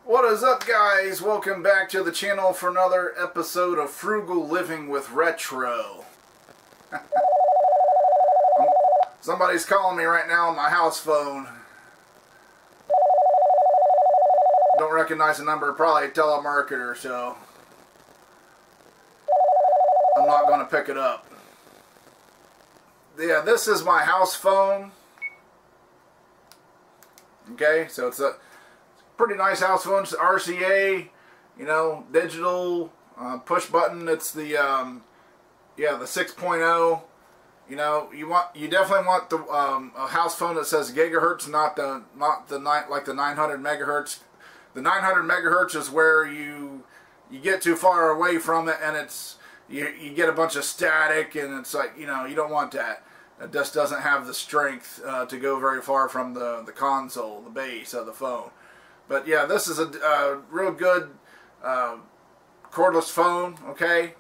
What is up, guys? Welcome back to the channel for another episode of Frugal Living with Retro. Somebody's calling me right now on my house phone. Don't recognize the number, probably a telemarketer, so I'm not going to pick it up. Yeah, this is my house phone. Okay, so it's a pretty nice house phone. It's RCA, you know, digital, push button. It's the yeah, the 6.0. You know, you definitely want the a house phone that says gigahertz, not the 900 megahertz. The 900 megahertz is where you get too far away from it, and it's you get a bunch of static, and it's like, you know, you don't want that. It just doesn't have the strength to go very far from the console, the base of the phone. But yeah, this is a real good cordless phone, okay?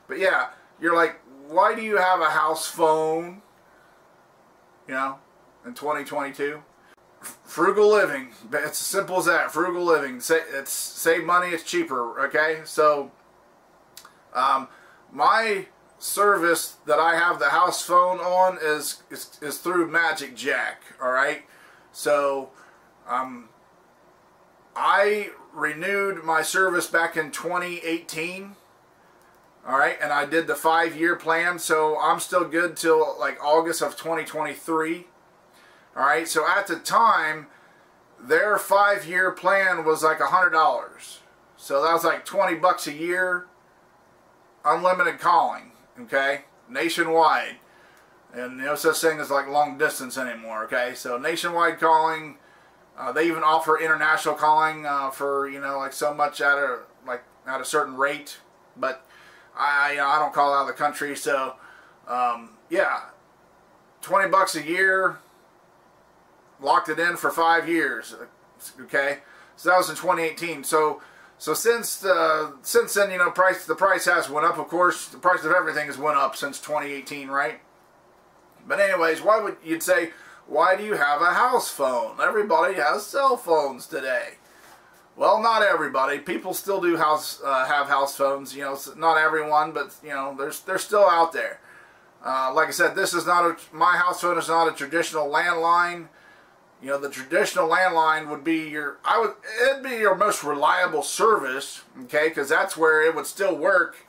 But yeah, you're like, why do you have a house phone, you know, in 2022? Frugal living. It's as simple as that. Frugal living. It's save money, it's cheaper, okay? So, my service that I have the house phone on is through Magic Jack, alright? So, I renewed my service back in 2018, alright, and I did the 5-year plan, so I'm still good till like August of 2023, alright. So at the time, their 5-year plan was like $100, so that was like 20 bucks a year, unlimited calling, okay, nationwide, and no such thing as like long distance anymore, okay. So nationwide calling. They even offer international calling for, you know, like so much at a certain rate, but I don't call out of the country, so yeah, 20 bucks a year, locked it in for 5 years, okay. So that was in 2018. So since then, you know, the price has went up. Of course, the price of everything has went up since 2018, right? But anyways, why would you'd say, why do you have a house phone? Everybody has cell phones today. Well, not everybody. People still do have house phones. You know, not everyone, but you know, they're still out there. Like I said, this is not my house phone is not a traditional landline. You know, the traditional landline would be it'd be your most reliable service, okay? Because that's where it would still work,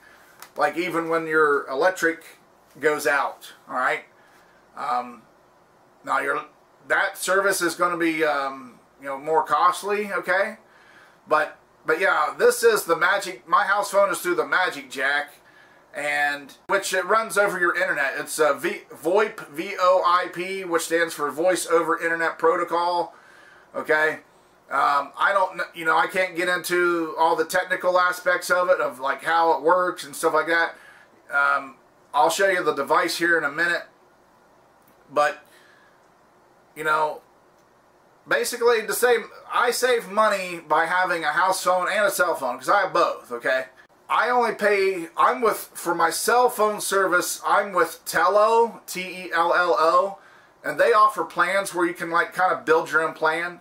like even when your electric goes out. All right. Now that service is going to be you know, more costly, okay? But yeah, this is the my house phone is through the Magic Jack, and which it runs over your internet. It's VoIP, VoIP, which stands for Voice over Internet Protocol, okay? I don't, you know, I can't get into all the technical aspects of it, of like how it works and stuff like that. I'll show you the device here in a minute, but you know, basically I save money by having a house phone and a cell phone, because I have both, okay? I only pay, for my cell phone service, I'm with Tello, T-E-L-L-O, and they offer plans where you can like kind of build your own plan.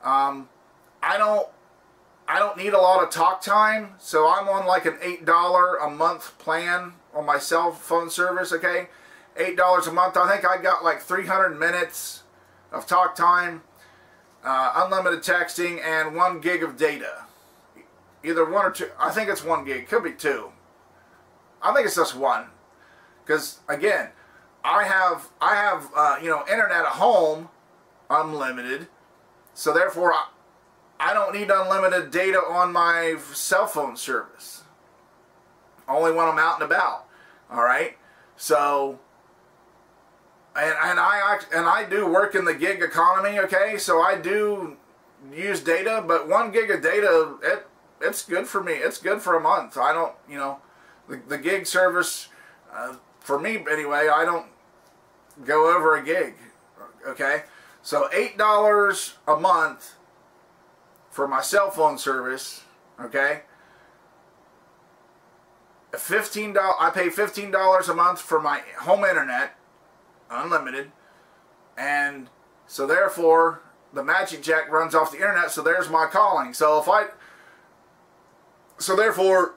I don't need a lot of talk time, so I'm on like an $8 a month plan on my cell phone service, okay? $8 a month. I think I got like 300 minutes of talk time, unlimited texting, and 1 gig of data. Either 1 or 2. I think it's 1 gig. Could be 2. I think it's just 1. Because again, I have you know, internet at home, unlimited. So therefore, I don't need unlimited data on my cell phone service. Only when I'm out and about. All right. So. And I do work in the gig economy, okay? So I do use data, but 1 gig of data, it's good for me. It's good for a month. I don't, you know, the gig service, for me anyway, I don't go over a gig, okay? So $8 a month for my cell phone service, okay? $15. I pay $15 a month for my home internet, unlimited, and so therefore the Magic Jack runs off the internet. So there's my calling. So therefore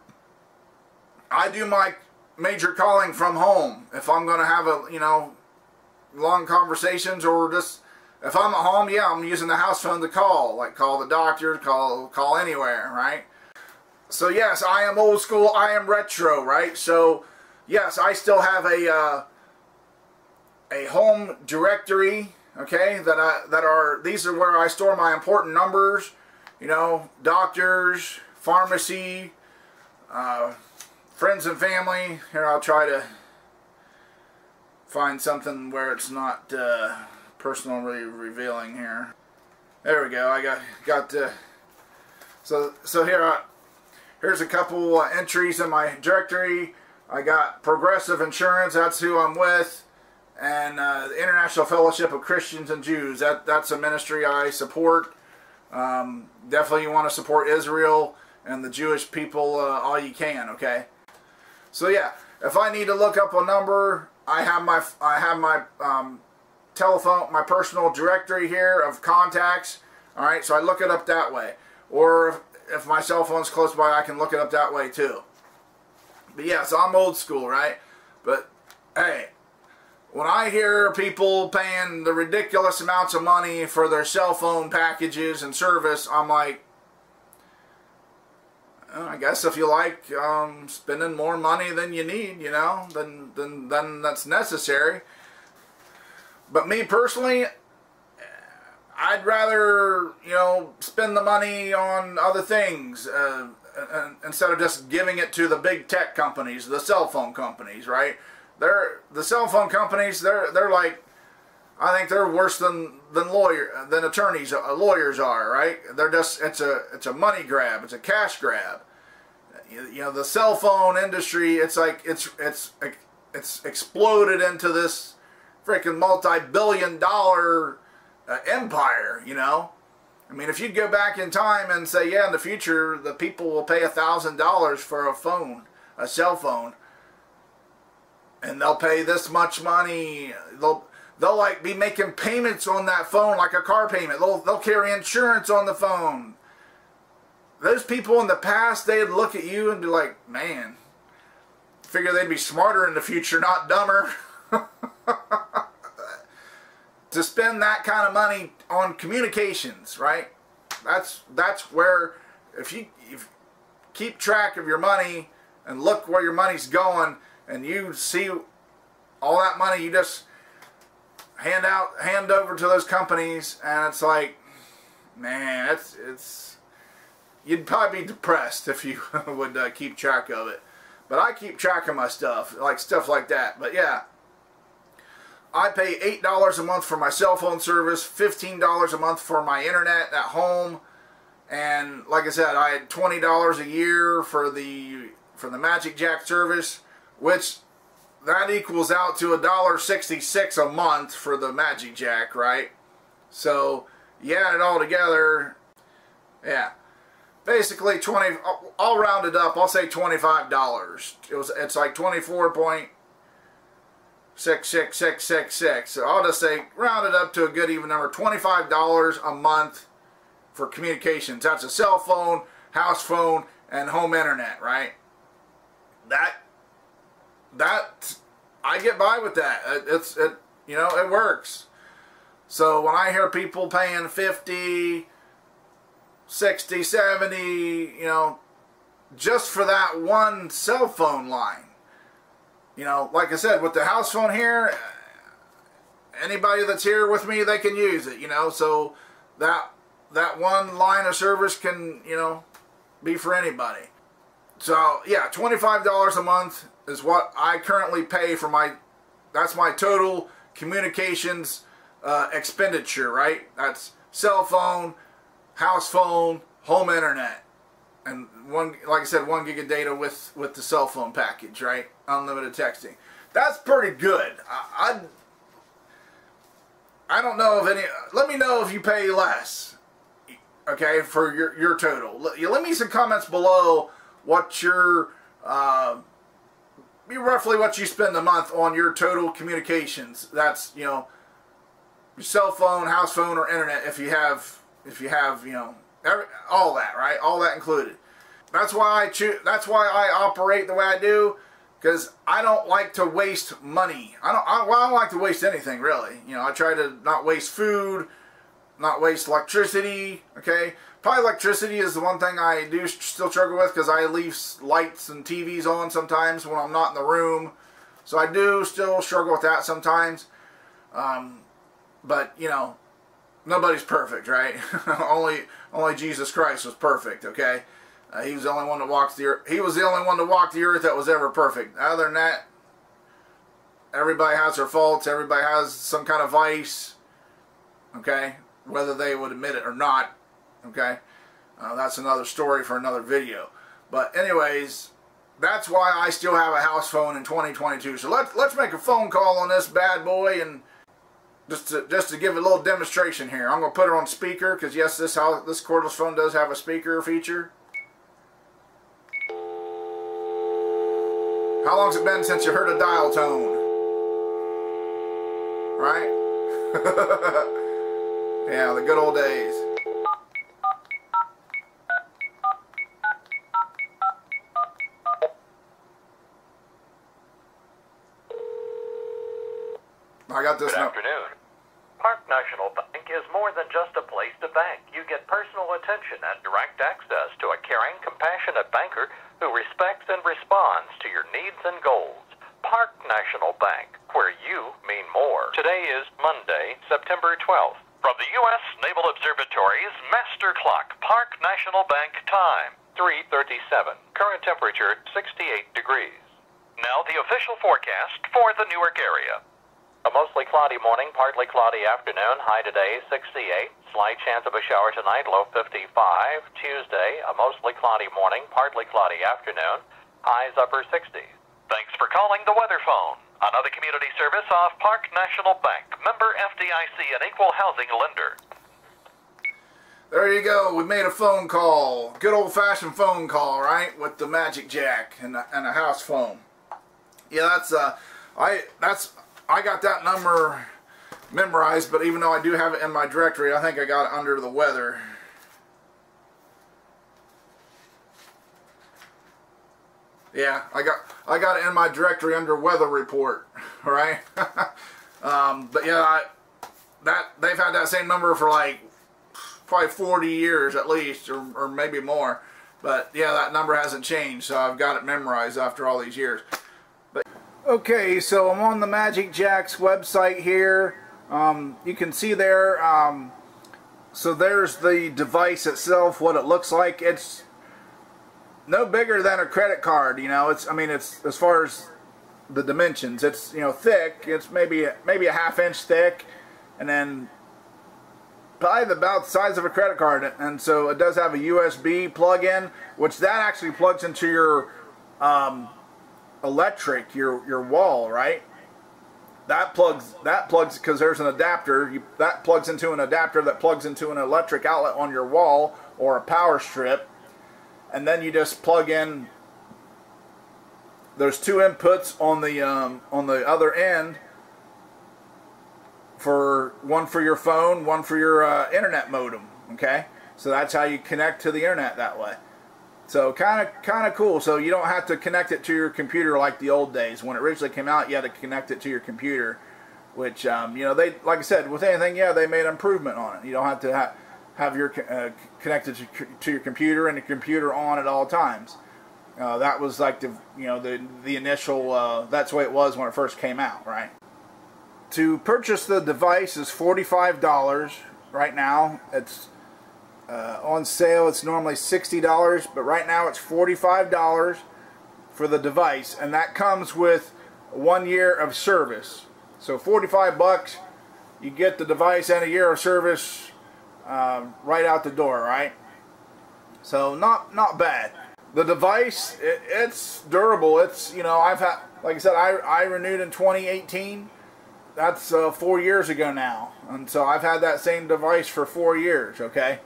I do my major calling from home. If I'm going to have long conversations, or just if I'm at home, yeah, I'm using the house phone to call, like call the doctor, call anywhere, right? So yes, I am old school, I am retro, right? So yes, I still have a home directory, okay, these are where I store my important numbers, doctors, pharmacy, friends and family. Here, I'll try to find something where it's not personally revealing here. There we go. I got so here's a couple entries in my directory. I got Progressive Insurance, that's who I'm with, and the International Fellowship of Christians and Jews. That's a ministry I support. Definitely you want to support Israel and the Jewish people all you can, okay? So yeah, if I need to look up a number, I have my telephone, my personal directory here of contacts. All right, so I look it up that way. Or if my cell phone's close by, I can look it up that way too. But yeah, so I'm old school, right? But hey, when I hear people paying the ridiculous amounts of money for their cell phone packages and service, I'm like, I guess if you like spending more money than you need, then that's necessary. But me personally, I'd rather, spend the money on other things instead of just giving it to the big tech companies, the cell phone companies, right? The cell phone companies, they're like, I think they're worse than attorneys, lawyers are, right? They're just, it's a money grab, it's a cash grab. The cell phone industry, it's like it's exploded into this freaking multi-billion-dollar empire. I mean, if you'd go back in time and say, yeah, in the future the people will pay $1,000 for a cell phone, and they'll pay this much money, they'll like be making payments on that phone like a car payment. They'll carry insurance on the phone. Those people in the past, they'd look at you and be like, man, figure they'd be smarter in the future, not dumber. To spend that kind of money on communications, right? That's where, if you keep track of your money and look where your money's going, and you see all that money, you just hand over to those companies, and it's like, man, you'd probably be depressed if you would keep track of it. But I keep track of my stuff like that. But yeah, I pay $8 a month for my cell phone service, $15 a month for my internet at home, and like I said, I had $20 a year for the Magic Jack service, which that equals out to $1.66 a month for the Magic Jack, right? So you add it all together, yeah, basically I'll round it up, I'll say $25. It's like 24.66666. So I'll just say round it up to a good even number, $25 a month for communications. That's a cell phone, house phone, and home internet, right? That I get by with that. It works. So when I hear people paying 50, 60, 70, just for that one cell phone line. Like I said, with the house phone here, anybody that's here with me, they can use it, so that one line of service can, be for anybody. So yeah, $25 a month is what I currently pay for that's my total communications expenditure, right? That's cell phone, house phone, home internet, and like I said, 1 gig of data with the cell phone package, right? Unlimited texting. That's pretty good. I don't know of any. Let me know if you pay less, okay, for your total. You let me some comments below what your roughly what you spend a month on your total communications. That's, you know, your cell phone, house phone, or internet, if you have, you know, all that, right? All that included. That's why I operate the way I do, because I don't like to waste money. I don't like to waste anything, really. You know, I try to not waste food, not waste electricity, okay? Probably electricity is the one thing I do still struggle with, because I leave lights and TVs on sometimes when I'm not in the room. So I do still struggle with that sometimes. But, you know, nobody's perfect, right? only Jesus Christ was perfect, okay? He was the only one that walked the earth. He was the only one to walk the earth that was ever perfect. Other than that, everybody has their faults. Everybody has some kind of vice, okay? Whether they would admit it or not, okay? That's another story for another video. But anyways, that's why I still have a house phone in 2022. So let's make a phone call on this bad boy, and just to give a little demonstration here. I'm gonna put it on speaker, because yes, this cordless phone does have a speaker feature. How long's it been since you heard a dial tone? Right? Yeah, the good old days. I got this. Good afternoon. Park National Bank is more than just a place to bank. You get personal attention and direct access to a caring, compassionate banker who respects and responds to your needs and goals. Park National Bank, where you mean more. Today is Monday, September 12th. From the U.S. Naval Observatory's Master Clock, Park National Bank time, 3:37. Current temperature, 68 degrees. Now the official forecast for the Newark area. A mostly cloudy morning, partly cloudy afternoon, high today 68, slight chance of a shower tonight, low 55. Tuesday, a mostly cloudy morning, partly cloudy afternoon, highs upper 60s. Thanks for calling the Weather Phone, another community service of Park National Bank, member FDIC and equal housing lender. There you go, we made a phone call, good old-fashioned phone call, right, with the Magic Jack and a house phone. Yeah, I got that number memorized, but even though I do have it in my directory, I think I got it under the weather. Yeah, I got it in my directory under weather report, right? But yeah, they've had that same number for like probably 40 years at least, or maybe more. But yeah, that number hasn't changed, so I've got it memorized after all these years. Okay, so I'm on the Magic Jack's website here. You can see there, so there's the device itself, what it looks like. It's no bigger than a credit card, you know. It's as far as the dimensions, it's, you know, thick. It's maybe a ½ inch thick, and then probably about the size of a credit card. And so it does have a USB plug-in, which that actually plugs into your electric, your wall, right? That plugs because there's an adapter that plugs into an adapter that plugs into an electric outlet on your wall or a power strip, and then you just plug in. There's two inputs on the other end, one for your phone, one for your internet modem. Okay, so that's how you connect to the internet that way. So kind of cool. So you don't have to connect it to your computer like the old days. When it originally came out, you had to connect it to your computer, which you know, they, like I said, with anything, yeah, they made improvement on it. You don't have to have your connected to your computer and the computer on at all times. That was like the initial. That's the way it was when it first came out, right? To purchase the device is $45 right now. It's on sale. It's normally $60, but right now it's $45 for the device, and that comes with 1 year of service. So 45 bucks, you get the device and a year of service right out the door, right? So not bad. The device, it's durable. It's, you know, I've had, like I said, I renewed in 2018. That's 4 years ago now, and so I've had that same device for 4 years. Okay.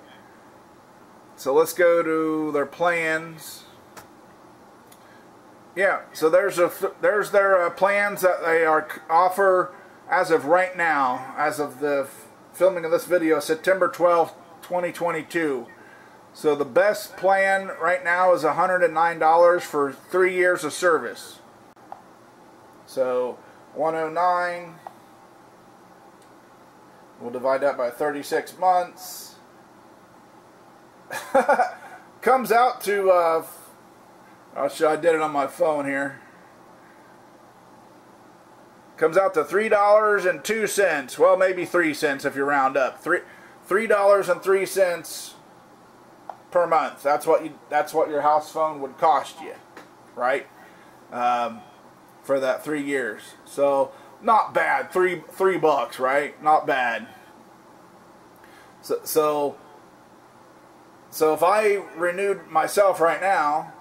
So let's go to their plans. Yeah, so there's their plans that they offer as of right now, as of the filming of this video, September 12th, 2022. So the best plan right now is $109 for 3 years of service. So 109, we'll divide that by 36 months. Comes out to, I did it on my phone here. Comes out to $3.02. Well, maybe 3 cents if you round up. $3.03 per month. That's what your house phone would cost you, right? For that 3 years. So not bad. Three bucks, right? Not bad. So if I renewed myself right now,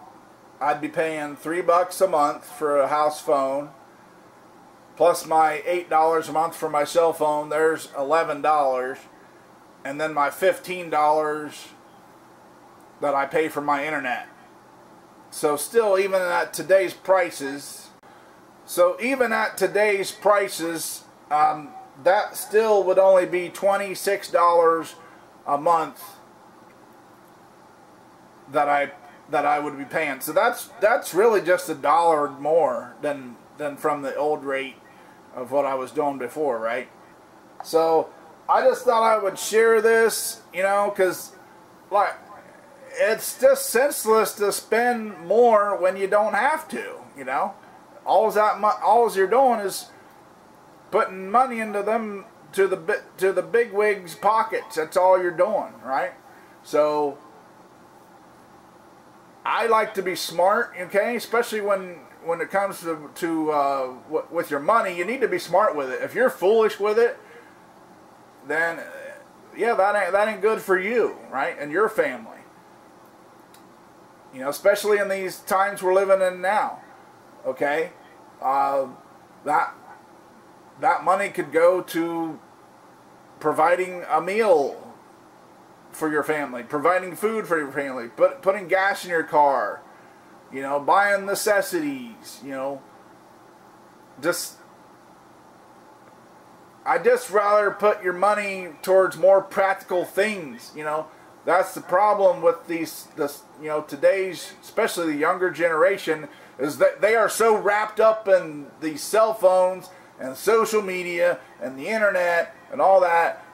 I'd be paying $3 a month for a house phone, plus my $8 a month for my cell phone. There's $11, and then my $15 that I pay for my internet. So still, even at today's prices, that still would only be $26 a month that I would be paying. So that's really just $1 more than from the old rate of what I was doing before, right? So I just thought I would share this, you know, because like it's just senseless to spend more when you don't have to, you know. All you're doing is putting money into them to the big wigs' pockets. That's all you're doing, right? So I like to be smart, okay? Especially when it comes to with your money, you need to be smart with it. If you're foolish with it, then yeah, that ain't good for you, right? And your family. You know, especially in these times we're living in now. Okay, that money could go to providing a meal for your family, providing food for your family, putting gas in your car, you know, buying necessities, you know. I just rather put your money towards more practical things, you know. That's the problem with you know, today's, especially the younger generation, is that they are so wrapped up in these cell phones and social media and the internet and all that.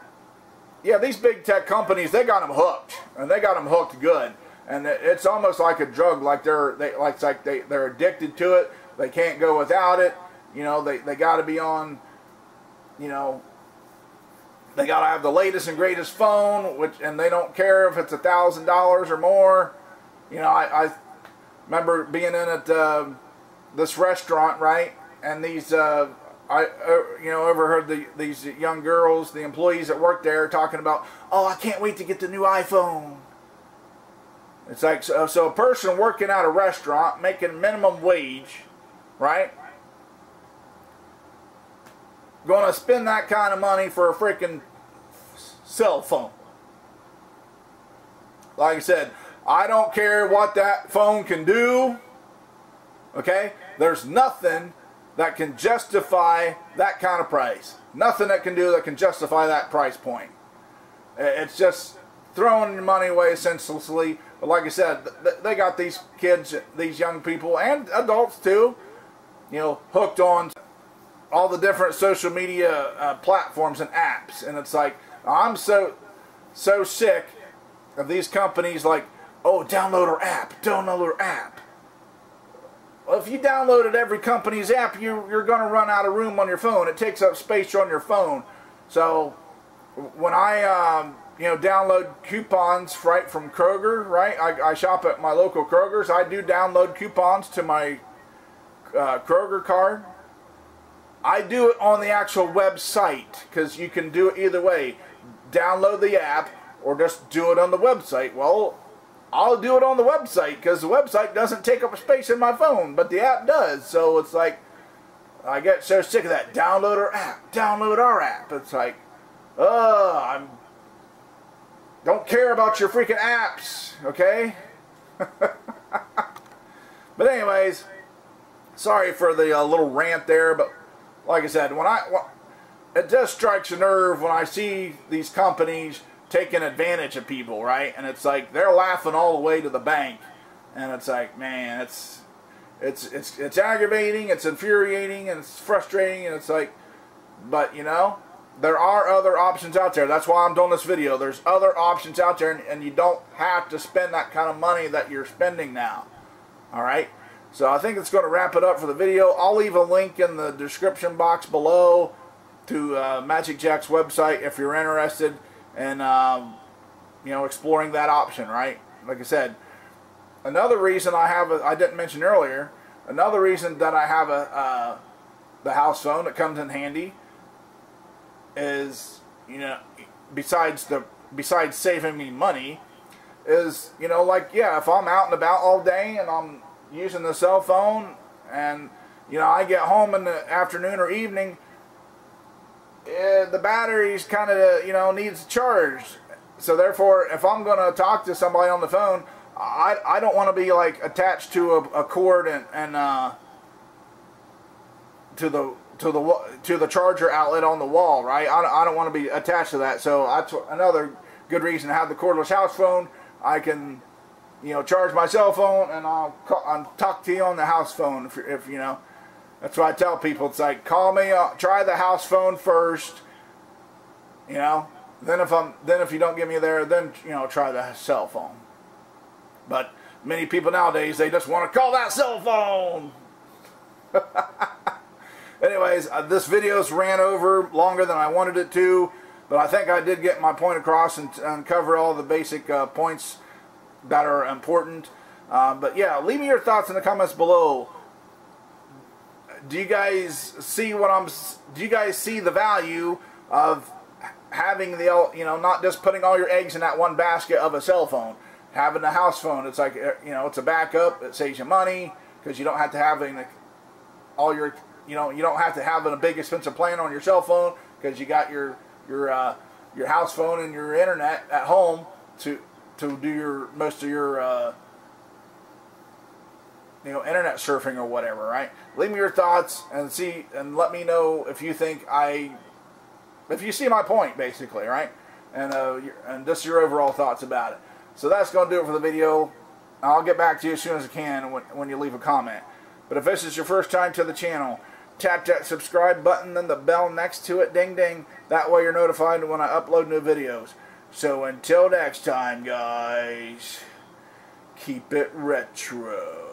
Yeah, these big tech companies, they got them hooked, and they got them hooked good. And it's almost like a drug, like they're addicted to it. They can't go without it. You know, they got to be on, you know, they got to have the latest and greatest phone, and they don't care if it's $1,000 or more. You know, I remember being in at this restaurant, right? And these, you know, overheard these young girls, the employees that work there, talking about, oh, I can't wait to get the new iPhone. It's like, so a person working at a restaurant, making minimum wage, right? Going to spend that kind of money for a freaking cell phone. Like I said, I don't care what that phone can do. Okay? There's nothing that can justify that kind of price. Nothing that can justify that price point. It's just throwing your money away senselessly. But like I said, they got these kids, these young people, and adults too, you know, hooked on all the different social media platforms and apps. And it's like, I'm so sick of these companies like, oh, download our app, download our app. Well, if you downloaded every company's app, you're going to run out of room on your phone. It takes up space on your phone. So when I you know, download coupons right from Kroger, right? I shop at my local Kroger's. I do download coupons to my Kroger card. I do it on the actual website, because you can do it either way. Download the app or just do it on the website. Well, I'll do it on the website because the website doesn't take up space in my phone, but the app does. So it's like, I get so sick of that. Download our app. Download our app. It's like, I don't care about your freaking apps, okay? But anyways, Sorry for the little rant there, but like I said, it just strikes a nerve when I see these companies taking advantage of people, right? And it's like they're laughing all the way to the bank, and it's like, man, it's aggravating, it's infuriating, and it's frustrating, and it's like, but you know, there are other options out there. That's why I'm doing this video. There's other options out there, and you don't have to spend that kind of money that you're spending now. All right. So I think it's going to wrap it up for the video. I'll leave a link in the description box below to Magic Jack's website if you're interested in you know, exploring that option. Right. Like I said, another reason I didn't mention earlier. Another reason that I have the house phone that comes in handy is, you know, besides saving me money, is, you know, like, yeah, if I'm out and about all day and I'm using the cell phone, and you know, I get home in the afternoon or evening, the battery's kind of, you know, needs charged. So therefore, if I'm going to talk to somebody on the phone, I don't want to be like attached to a cord and to the charger outlet on the wall, right? I don't want to be attached to that. So that's another good reason to have the cordless house phone. I can, you know, charge my cell phone, and I'll talk to you on the house phone. If you know, that's what I tell people. It's like, call me, try the house phone first. You know, then if you don't get me there, then, you know, try the cell phone. But many people nowadays, they just want to call that cell phone. Anyways, this video's ran over longer than I wanted it to, but I think I did get my point across and cover all the basic points that are important. But yeah, leave me your thoughts in the comments below. Do you guys see do you guys see the value of having the, you know, not just putting all your eggs in that one basket of a cell phone? Having a house phone, it's like, you know, it's a backup. It saves you money because you don't have to have all your, you know, you don't have to have a big expensive plan on your cell phone because you got your house phone and your internet at home to do most of your you know, internet surfing or whatever, right? Leave me your thoughts and let me know if you think if you see my point, basically, right? And just your overall thoughts about it. So that's going to do it for the video. I'll get back to you as soon as I can when you leave a comment. But if this is your first time to the channel, tap that subscribe button and the bell next to it, ding ding. That way you're notified when I upload new videos. So until next time, guys, keep it retro.